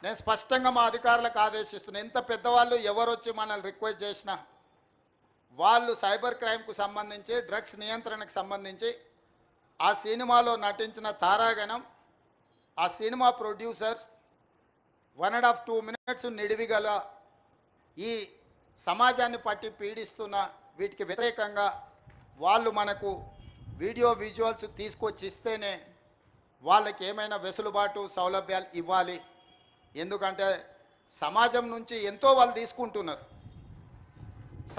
నేను స్పష్టంగా మా అధికారులకు ఆదేశిస్తున్నాను, ఎంత పెద్దవాళ్ళు ఎవరు వచ్చి మనల్ని రిక్వెస్ట్ చేసినా వాళ్ళు సైబర్ క్రైమ్కు సంబంధించి డ్రగ్స్ నియంత్రణకు సంబంధించి ఆ సినిమాలో నటించిన తారాగణం, ఆ సినిమా ప్రొడ్యూసర్స్ 1.5 to 2 minutes నిడివిగల ఈ సమాజాన్ని పట్టి పీడిస్తున్న వీటికి వ్యతిరేకంగా వాళ్ళు మనకు వీడియో విజువల్స్ తీసుకొచ్చి ఇస్తేనే వాళ్ళకి ఏమైనా వెసులుబాటు సౌలభ్యాలు ఇవ్వాలి. ఎందుకంటే సమాజం నుంచి ఎంతో వాళ్ళు తీసుకుంటున్నారు,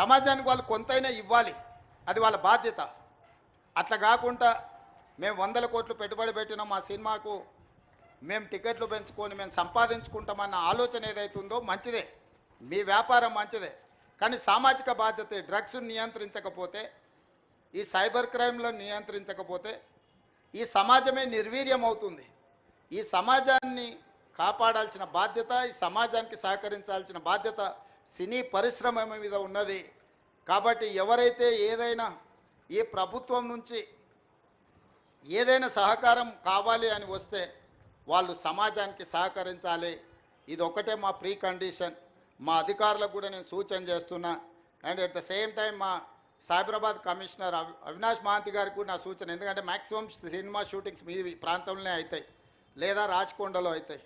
సమాజానికి వాళ్ళు కొంతైనా ఇవ్వాలి, అది వాళ్ళ బాధ్యత. అట్లా కాకుండా మేము 100 కోట్లు పెట్టుబడి పెట్టినాం మా సినిమాకు, మేము టికెట్లు పెంచుకొని మేము సంపాదించుకుంటామన్న ఆలోచన ఏదైతుందో మంచిదే, మీ వ్యాపారం మంచిదే, కానీ సామాజిక బాధ్యత. డ్రగ్స్ నియంత్రించకపోతే, ఈ సైబర్ క్రైమ్లను నియంత్రించకపోతే ఈ సమాజమే నిర్వీర్యం అవుతుంది. ఈ సమాజాన్ని కాపాడాల్సిన బాధ్యత, ఈ సమాజానికి సహకరించాల్సిన బాధ్యత సినీ పరిశ్రమ మీద ఉన్నది. కాబట్టి ఎవరైతే ఏదైనా ఈ ప్రభుత్వం నుంచి ఏదైనా సహకారం కావాలి అని వస్తే వాళ్ళు సమాజానికి సహకరించాలి. ఇది ఒకటే మా ప్రీ కండిషన్. మా అధికారులకు కూడా నేను సూచన చేస్తున్నా. And at the same time మా సైబరాబాద్ కమిషనర్ అవినాష్ మహాంతి గారికి కూడా నా సూచన, ఎందుకంటే మ్యాక్సిమం సినిమా షూటింగ్స్ మీ ప్రాంతంలోనే అవుతాయి లేదా రాచకొండలో అవుతాయి.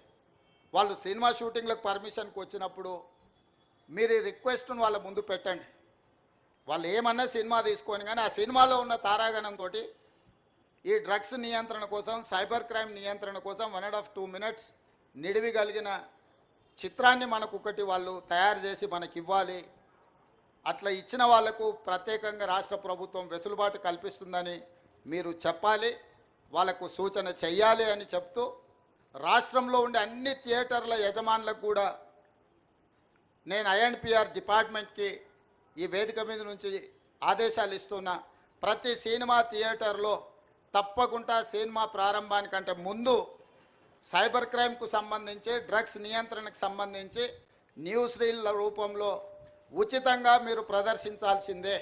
వాళ్ళు సినిమా షూటింగ్లకు పర్మిషన్కి వచ్చినప్పుడు మీరు రిక్వెస్ట్ను వాళ్ళ ముందు పెట్టండి. వాళ్ళు ఏమన్నా సినిమా తీసుకొని, కానీ ఆ సినిమాలో ఉన్న తారాగణంతో ఈ డ్రగ్స్ నియంత్రణ కోసం, సైబర్ క్రైమ్ నియంత్రణ కోసం 1.5 to 2 minutes నిడివి కలిగిన చిత్రాన్ని మనకు ఒకటి వాళ్ళు తయారు చేసి మనకి ఇవ్వాలి. అట్లా ఇచ్చిన వాళ్లకు ప్రత్యేకంగా రాష్ట్ర ప్రభుత్వం వెసులుబాటు కల్పిస్తుందని మీరు చెప్పాలి, వాళ్ళకు సూచన చెయ్యాలి అని చెప్తూ, రాష్ట్రంలో ఉండే అన్ని థియేటర్ల యజమానులకు కూడా నేను INPR డిపార్ట్మెంట్కి ఈ వేదిక మీద నుంచి ఆదేశాలు ఇస్తున్నా. ప్రతి సినిమా థియేటర్లో తప్పకుండా సినిమా ప్రారంభానికంటే ముందు సైబర్ క్రైమ్కు సంబంధించి, డ్రగ్స్ నియంత్రణకు సంబంధించి న్యూస్ రీల్ల రూపంలో ఉచితంగా మీరు ప్రదర్శించాల్సిందే.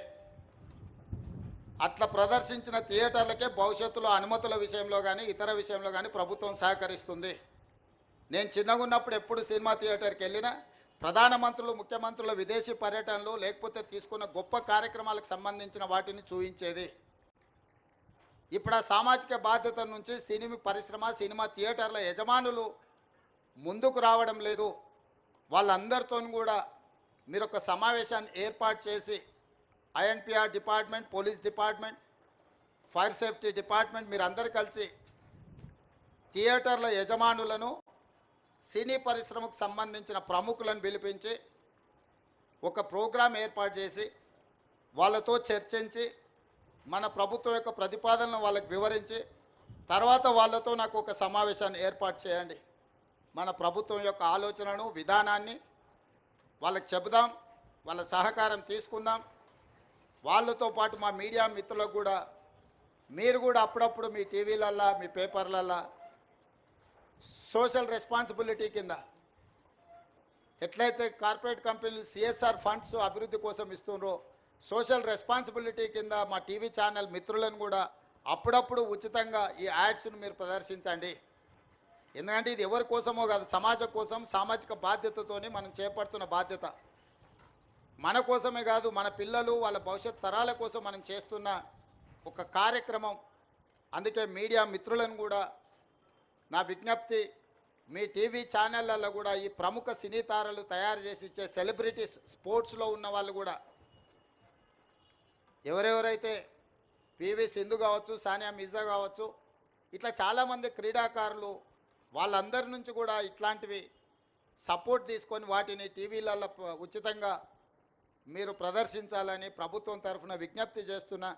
అట్లా ప్రదర్శించిన థియేటర్లకే భవిష్యత్తులో అనుమతుల విషయంలో కానీ ఇతర విషయంలో కానీ ప్రభుత్వం సహకరిస్తుంది. నేను చిన్నగా ఉన్నప్పుడు ఎప్పుడు సినిమా థియేటర్కి వెళ్ళినా ప్రధానమంత్రులు, ముఖ్యమంత్రుల విదేశీ పర్యటనలు లేకపోతే తీసుకున్న గొప్ప కార్యక్రమాలకు సంబంధించిన వాటిని చూయించేది. ఇప్పుడు ఆ సామాజిక బాధ్యత నుంచి సినిమా పరిశ్రమ, సినిమా థియేటర్ల యజమానులు ముందుకు రావడం లేదు. వాళ్ళందరితో కూడా మీరు ఒక సమావేశాన్ని ఏర్పాటు చేసి INPR department, police department, fire safety department మీరందరూ కలిసి థియేటర్ల యజమానులను, సినీ పరిశ్రమకు సంబంధించిన ప్రముఖులను పిలిపించి ఒక ప్రోగ్రాం ఏర్పాటు చేసి వాళ్ళతో చర్చించి మన ప్రభుత్వం యొక్క ప్రతిపాదనను వాళ్ళకి వివరించి తర్వాత వాళ్ళతో నాకు ఒక సమావేశాన్ని ఏర్పాటు చేయండి. మన ప్రభుత్వం యొక్క ఆలోచనను, విధానాన్ని వాళ్ళకి చెబుదాం, వాళ్ళ సహకారం తీసుకుందాం. వాళ్ళతో పాటు మా మీడియా మిత్రులకు కూడా మీరు కూడా అప్పుడప్పుడు మీ టీవీలల్లో, మీ పేపర్లల్లో సోషల్ రెస్పాన్సిబిలిటీ కింద ఎట్లయితే కార్పొరేట్ కంపెనీలు CSR ఫండ్స్ అభివృద్ధి కోసం ఇస్తున్నారో, సోషల్ రెస్పాన్సిబిలిటీ కింద మా టీవీ ఛానల్ మిత్రులను కూడా అప్పుడప్పుడు ఉచితంగా ఈ యాడ్స్ను మీరు ప్రదర్శించండి. ఎందుకంటే ఇది ఎవరి కోసమో కాదు, సమాజం కోసం, సామాజిక బాధ్యతతోని మనం చేపడుతున్న బాధ్యత. మన కోసమే కాదు, మన పిల్లలు, వాళ్ళ భవిష్యత్ తరాల కోసం మనం చేస్తున్న ఒక కార్యక్రమం. అందుకే మీడియా మిత్రులను కూడా నా విజ్ఞప్తి, మీ టీవీ ఛానళ్ళల్లో కూడా ఈ ప్రముఖ సినీ తారలు తయారు చేసి ఇచ్చే సెలబ్రిటీస్, స్పోర్ట్స్లో ఉన్న వాళ్ళు కూడా ఎవరెవరైతే PV సింధు కావచ్చు, సానియా మిర్జా కావచ్చు, ఇట్లా చాలామంది క్రీడాకారులు, వాళ్ళందరి నుంచి కూడా ఇట్లాంటివి సపోర్ట్ తీసుకొని వాటిని టీవీలలో ఉచితంగా మీరు ప్రదర్శించాలని ప్రభుత్వం తరఫున విజ్ఞప్తి చేస్తున్నా.